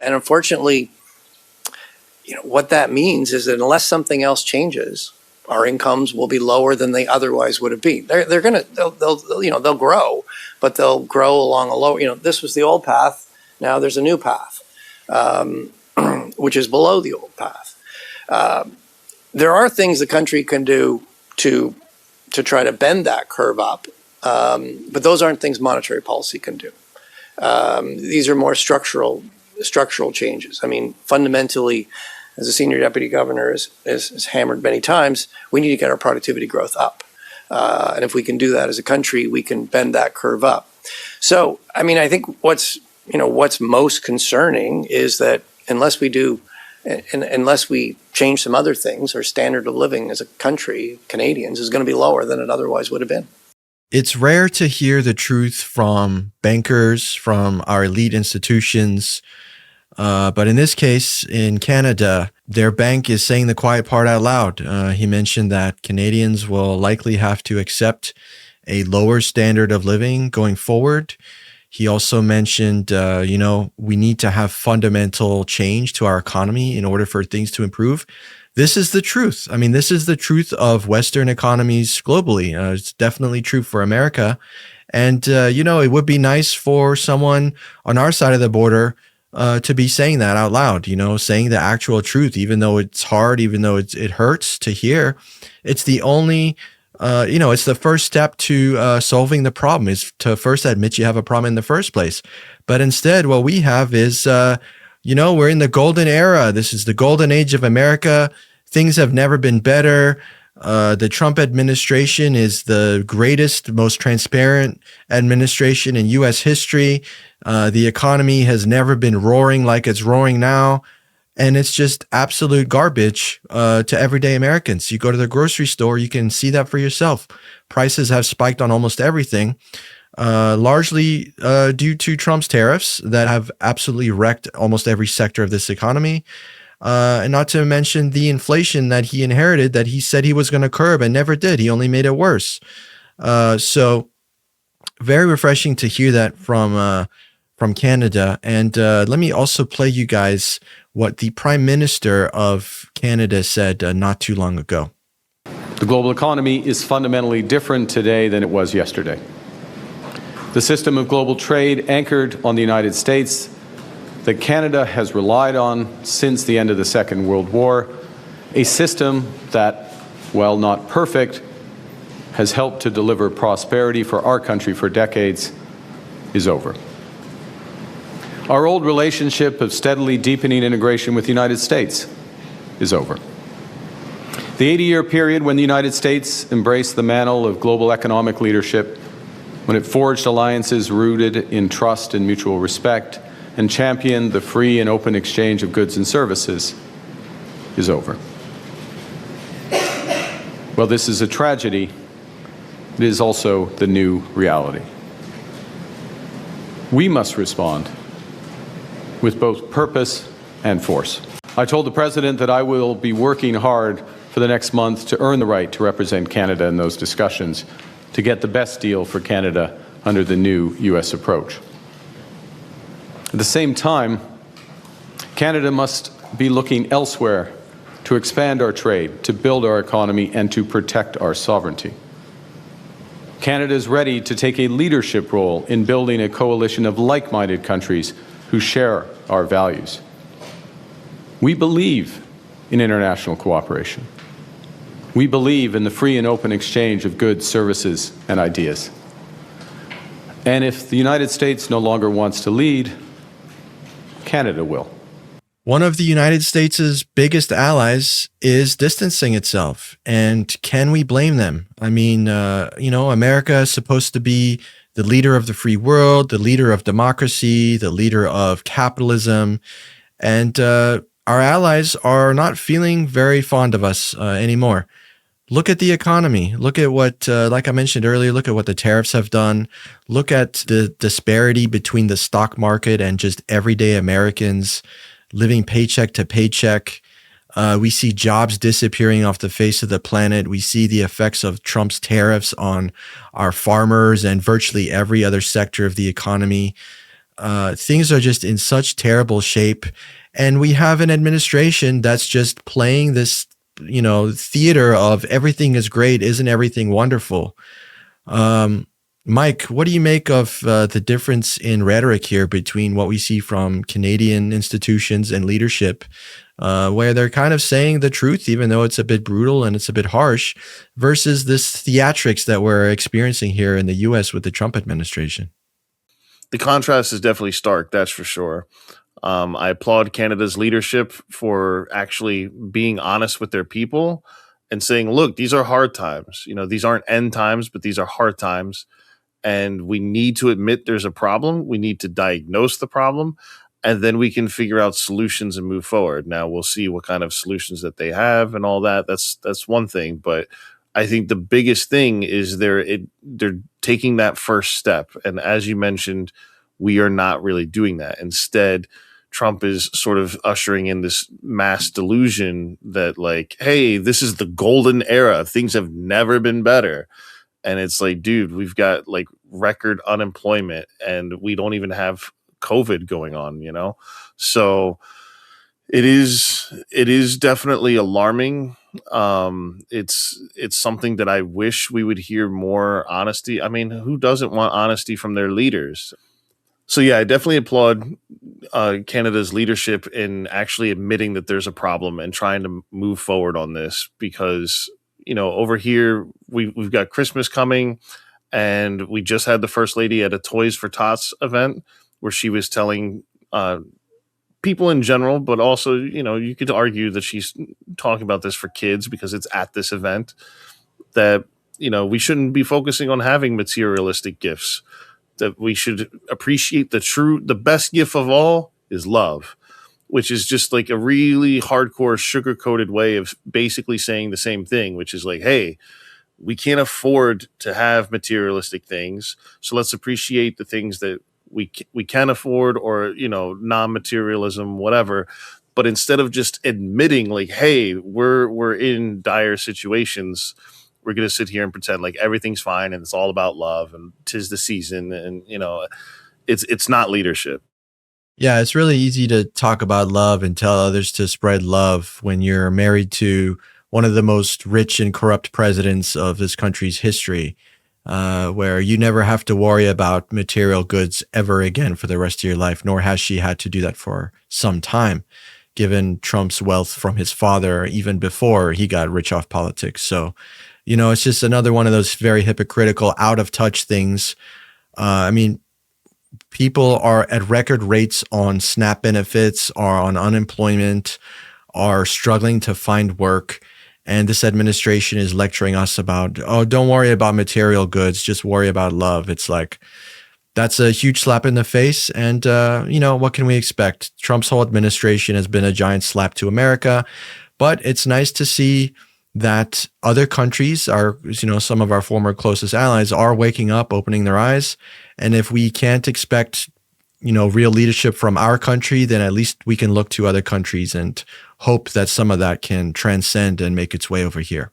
And unfortunately, what that means is that unless something else changes, our incomes will be lower than they otherwise would have been. They'll grow, but they'll grow along a low. This was the old path. Now there's a new path, which is below the old path. There are things the country can do to try to bend that curve up, but those aren't things monetary policy can do. These are more structural changes. I mean, fundamentally, as a senior deputy governor is hammered many times, we need to get our productivity growth up. And if we can do that as a country, we can bend that curve up. So, I mean, I think what's most concerning is that unless we change some other things, our standard of living as a country, Canadians, is going to be lower than it otherwise would have been. It's rare to hear the truth from bankers, from our elite institutions. But in this case, in Canada, their bank is saying the quiet part out loud. He mentioned that Canadians will likely have to accept a lower standard of living going forward. He also mentioned, we need to have fundamental change to our economy in order for things to improve. This is the truth. I mean, this is the truth of Western economies globally. It's definitely true for America. And, it would be nice for someone on our side of the border to be saying that out loud, saying the actual truth, even though it's hard, even though it hurts to hear. It's the only, it's the first step to solving the problem, is to first admit you have a problem in the first place. But instead, what we have is, we're in the golden era. This is the golden age of America. Things have never been better. The Trump administration is the greatest, most transparent administration in U.S. history. The economy has never been roaring like it's roaring now. And it's just absolute garbage to everyday Americans. You go to the grocery store, you can see that for yourself. Prices have spiked on almost everything, largely due to Trump's tariffs that have absolutely wrecked almost every sector of this economy. And not to mention the inflation that he inherited that he said he was going to curb and never did. He only made it worse. So very refreshing to hear that from Canada. And let me also play you guys what the Prime Minister of Canada said not too long ago. The global economy is fundamentally different today than it was yesterday. The system of global trade anchored on the United States that Canada has relied on since the end of the Second World War, a system that, while not perfect, has helped to deliver prosperity for our country for decades, is over. Our old relationship of steadily deepening integration with the United States is over. The 80-year period when the United States embraced the mantle of global economic leadership, when it forged alliances rooted in trust and mutual respect, and championed the free and open exchange of goods and services, is over. Well, this is a tragedy. It is also the new reality. We must respond with both purpose and force. I told the President that I will be working hard for the next month to earn the right to represent Canada in those discussions, to get the best deal for Canada under the new U.S. approach. At the same time, Canada must be looking elsewhere to expand our trade, to build our economy, and to protect our sovereignty. Canada is ready to take a leadership role in building a coalition of like-minded countries who share our values. We believe in international cooperation. We believe in the free and open exchange of goods, services, and ideas. And if the United States no longer wants to lead, Canada will. One of the United States' biggest allies is distancing itself. And can we blame them? I mean, America is supposed to be the leader of the free world, the leader of democracy, the leader of capitalism. And our allies are not feeling very fond of us anymore. Look at the economy. Look at what, like I mentioned earlier, look at what the tariffs have done. Look at the disparity between the stock market and just everyday Americans living paycheck to paycheck. We see jobs disappearing off the face of the planet. We see the effects of Trump's tariffs on our farmers and virtually every other sector of the economy. things are just in such terrible shape. And we have an administration that's just playing this, theater of everything is great, isn't everything wonderful? Mike, what do you make of the difference in rhetoric here between what we see from Canadian institutions and leadership, where they're kind of saying the truth, even though it's a bit brutal and it's a bit harsh, versus this theatrics that we're experiencing here in the US with the Trump administration? The contrast is definitely stark, that's for sure. I applaud Canada's leadership for actually being honest with their people and saying, look, these are hard times. These aren't end times, but these are hard times. And we need to admit there's a problem. We need to diagnose the problem, and then we can figure out solutions and move forward. Now we'll see what kind of solutions that they have and all that. That's one thing, but I think the biggest thing is they're taking that first step. And as you mentioned, we are not really doing that. Instead, Trump is sort of ushering in this mass delusion that, like, hey, this is the golden era. Things have never been better. And it's like, dude, we've got like record unemployment and we don't even have COVID going on, So it is definitely alarming. It's something that I wish we would hear more honesty. I mean, who doesn't want honesty from their leaders? So yeah, I definitely applaud Canada's leadership in actually admitting that there's a problem and trying to move forward on this, because over here we've got Christmas coming, and we just had the First Lady at a Toys for Tots event where she was telling people in general, but also, you could argue that she's talking about this for kids because it's at this event, that, we shouldn't be focusing on having materialistic gifts, that we should appreciate the best gift of all is love, which is just like a really hardcore sugar-coated way of basically saying the same thing, which is like, hey, we can't afford to have materialistic things, so let's appreciate the things that we can afford, or non-materialism, whatever. But instead of just admitting like, hey, we're in dire situations, we're going to sit here and pretend like everything's fine and it's all about love and 'tis the season, and it's not leadership. Yeah, it's really easy to talk about love and tell others to spread love when you're married to one of the most rich and corrupt presidents of this country's history, where you never have to worry about material goods ever again for the rest of your life, nor has she had to do that for some time, given Trump's wealth from his father, even before he got rich off politics. So, it's just another one of those very hypocritical, out of touch things. I mean, people are at record rates on SNAP benefits, are on unemployment, are struggling to find work. And this administration is lecturing us about, oh, don't worry about material goods, just worry about love. It's like, that's a huge slap in the face. And, what can we expect? Trump's whole administration has been a giant slap to America. But it's nice to see that other countries are, some of our former closest allies are waking up, opening their eyes. And if we can't expect, real leadership from our country, then at least we can look to other countries and hope that some of that can transcend and make its way over here.